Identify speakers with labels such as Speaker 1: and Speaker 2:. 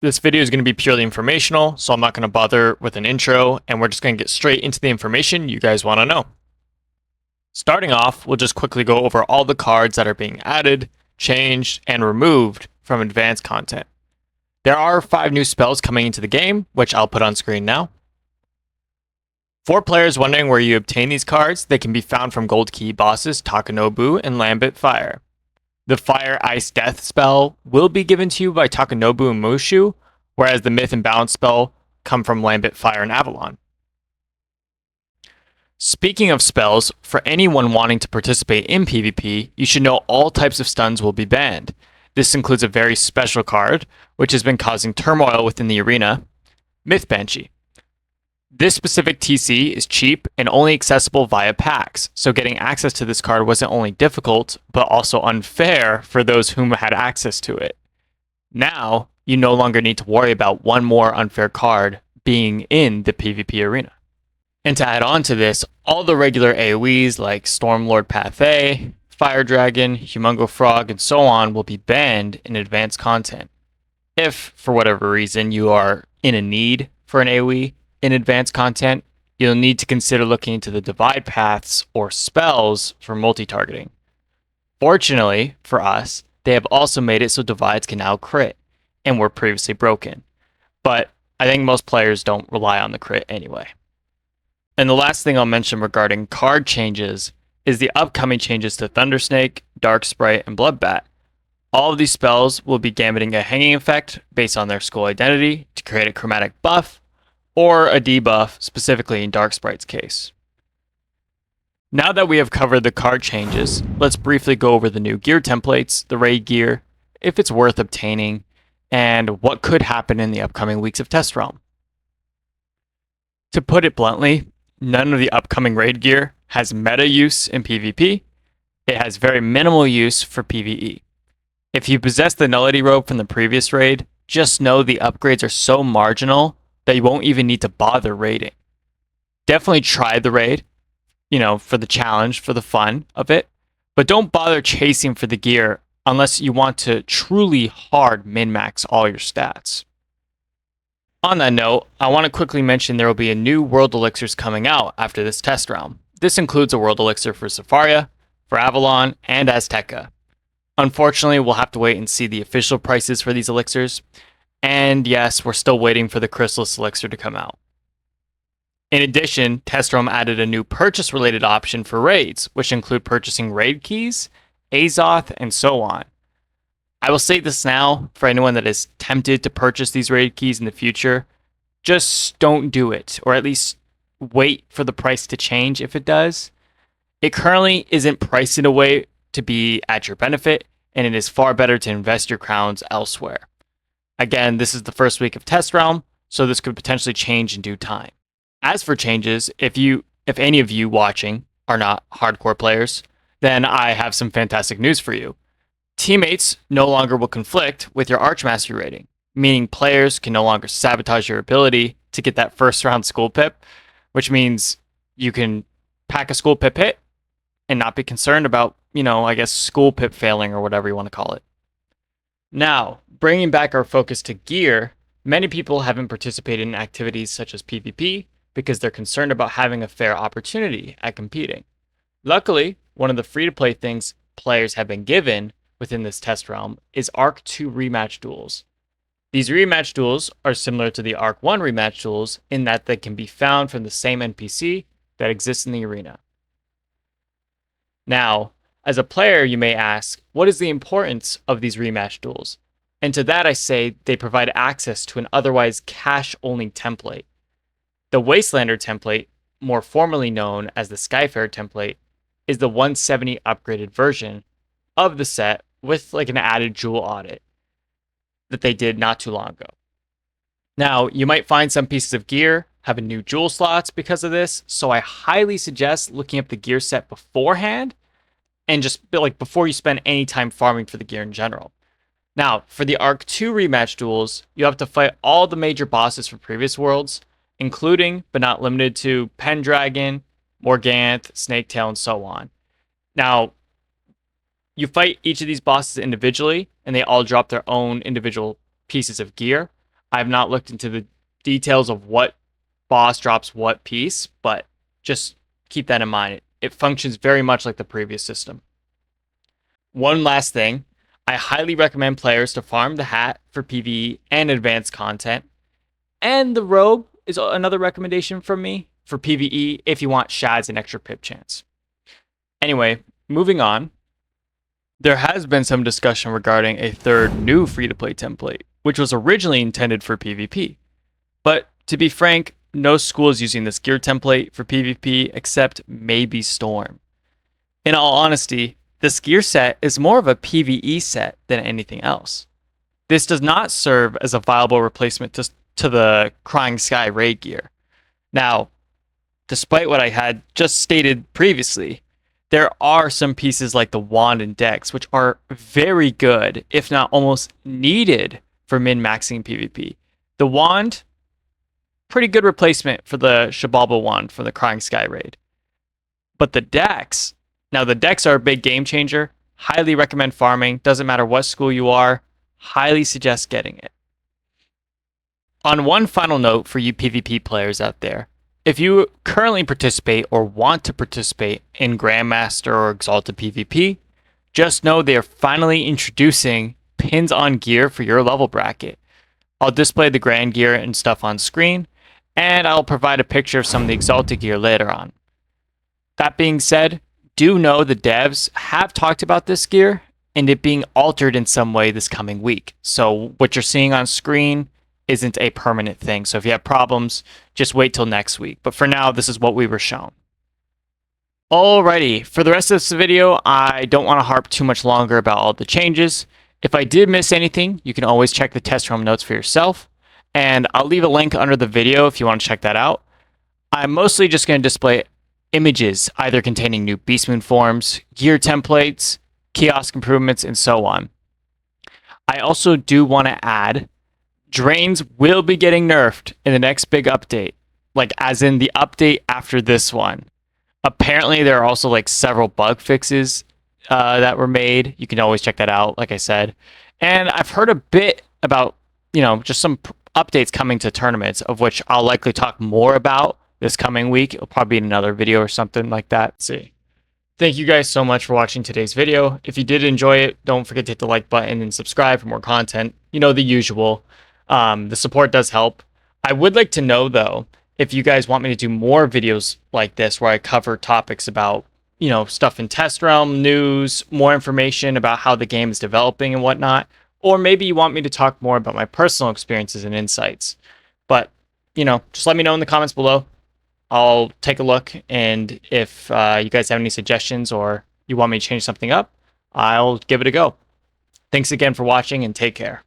Speaker 1: This video is going to be purely informational, so I'm not going to bother with an intro, and we're just going to get straight into the information you guys want to know. Starting off, we'll just quickly go over all the cards that are being added, changed, and removed from advanced content. There are 5 new spells coming into the game, which I'll put on screen now. For players wondering where you obtain these cards, they can be found from Gold Key bosses Takanobu and Lambent Fire. The Fire Ice Death spell will be given to you by Takanobu and Mushu, whereas the Myth and Balance spell come from Lambent Fire and Avalon. Speaking of spells, for anyone wanting to participate in PvP, you should know all types of stuns will be banned. This includes a very special card, which has been causing turmoil within the arena, Myth Banshee. This specific TC is cheap and only accessible via packs, so getting access to this card wasn't only difficult, but also unfair for those whom had access to it. Now, you no longer need to worry about one more unfair card being in the PvP arena. And to add on to this, all the regular AoEs like Stormlord Pathé, Fire Dragon, Humongo Frog, and so on will be banned in advanced content. If, for whatever reason, you are in a need for an AoE in advanced content, you'll need to consider looking into the divide paths or spells for multi-targeting. Fortunately for us, they have also made it so divides can now crit, and were previously broken. But I think most players don't rely on the crit anyway. And the last thing I'll mention regarding card changes is the upcoming changes to Thundersnake, Dark Sprite, and Bloodbat. All of these spells will be gambiting a hanging effect based on their school identity to create a chromatic buff, or a debuff, specifically in Dark Sprite's case. Now that we have covered the card changes, let's briefly go over the new gear templates, the raid gear, if it's worth obtaining, and what could happen in the upcoming weeks of Test Realm. To put it bluntly, none of the upcoming raid gear has meta use in PvP. It has very minimal use for PvE. If you possess the Nullity Robe from the previous raid, just know the upgrades are so marginal that you won't even need to bother raiding. Definitely try the raid, for the challenge, for the fun of it, but don't bother chasing for the gear unless you want to truly hard min-max all your stats. On that note, I want to quickly mention there will be a new World Elixirs coming out after this test round. This includes a World Elixir for Safaria, for Avalon, and Azteca. Unfortunately, we'll have to wait and see the official prices for these elixirs. And yes, we're still waiting for the Chrysalis Elixir to come out. In addition, Test Realm added a new purchase-related option for raids, which include purchasing raid keys, Azoth, and so on. I will say this now, for anyone that is tempted to purchase these raid keys in the future, just don't do it, or at least wait for the price to change if it does. It currently isn't priced in a way to be at your benefit, and it is far better to invest your crowns elsewhere. Again, this is the first week of Test Realm, so this could potentially change in due time. As for changes, if any of you watching are not hardcore players, then I have some fantastic news for you. Teammates no longer will conflict with your Archmastery rating, meaning players can no longer sabotage your ability to get that first round school pip, which means you can pack a school pip hit and not be concerned about, school pip failing or whatever you want to call it. Now, bringing back our focus to gear, many people haven't participated in activities such as PvP because they're concerned about having a fair opportunity at competing. Luckily, one of the free-to-play things players have been given within this test realm is Arc 2 Rematch Duels. These Rematch Duels are similar to the Arc 1 Rematch Duels in that they can be found from the same NPC that exists in the arena. Now, as a player, you may ask, what is the importance of these rematch duels? And to that I say they provide access to an otherwise cash-only template. The Wastelander template, more formally known as the Skyfarer template, is the 170 upgraded version of the set with an added jewel audit that they did not too long ago. Now, you might find some pieces of gear having new jewel slots because of this, so I highly suggest looking up the gear set beforehand and just before you spend any time farming for the gear in general. Now, for the Arc 2 Rematch Duels, you have to fight all the major bosses from previous worlds, including, but not limited to, Pendragon, Morganth, Snaketail, and so on. Now, you fight each of these bosses individually, and they all drop their own individual pieces of gear. I've not looked into the details of what boss drops what piece, but just keep that in mind. It functions very much like the previous system. One last thing, I highly recommend players to farm the hat for PvE and advanced content. And the robe is another recommendation from me for PvE if you want shads and extra pip chance. Anyway, moving on. There has been some discussion regarding a third new free-to-play template, which was originally intended for PvP. But to be frank, no school is using this gear template for PvP except maybe Storm. In all honesty, this gear set is more of a PvE set than anything else. This does not serve as a viable replacement to the Crying Sky raid gear. Now, despite what I had just stated previously, there are some pieces like the wand and dex which are very good, if not almost needed, for min-maxing PvP. The wand, pretty good replacement for the Shibalba wand from the Crying Sky raid. But the dex, now the dex are a big game changer. Highly recommend farming. Doesn't matter what school you are. Highly suggest getting it. On one final note for you PvP players out there, if you currently participate or want to participate in Grandmaster or Exalted PvP, just know they are finally introducing pins on gear for your level bracket. I'll display the Grand gear and stuff on screen, and I'll provide a picture of some of the Exalted gear later on. That being said, do know the devs have talked about this gear and it being altered in some way this coming week. So what you're seeing on screen isn't a permanent thing. So if you have problems, just wait till next week. But for now, this is what we were shown. Alrighty, for the rest of this video, I don't want to harp too much longer about all the changes. If I did miss anything, you can always check the test room notes for yourself. And I'll leave a link under the video if you want to check that out. I'm mostly just going to display images, either containing new Beastmoon forms, gear templates, kiosk improvements, and so on. I also do want to add, drains will be getting nerfed in the next big update, like as in the update after this one. Apparently there are also like several bug fixes that were made. You can always check that out, like I said. And I've heard a bit about, just some updates coming to tournaments, of which I'll likely talk more about this coming week. It'll probably be in another video or something like that. Let's see. Thank you guys so much for watching today's video. If you did enjoy it, don't forget to hit the like button and subscribe for more content. The usual. The support does help. I would like to know, though, if you guys want me to do more videos like this where I cover topics about, stuff in Test Realm, news, more information about how the game is developing and whatnot. Or maybe you want me to talk more about my personal experiences and insights. But, just let me know in the comments below. I'll take a look, and if you guys have any suggestions or you want me to change something up, I'll give it a go. Thanks again for watching, and take care.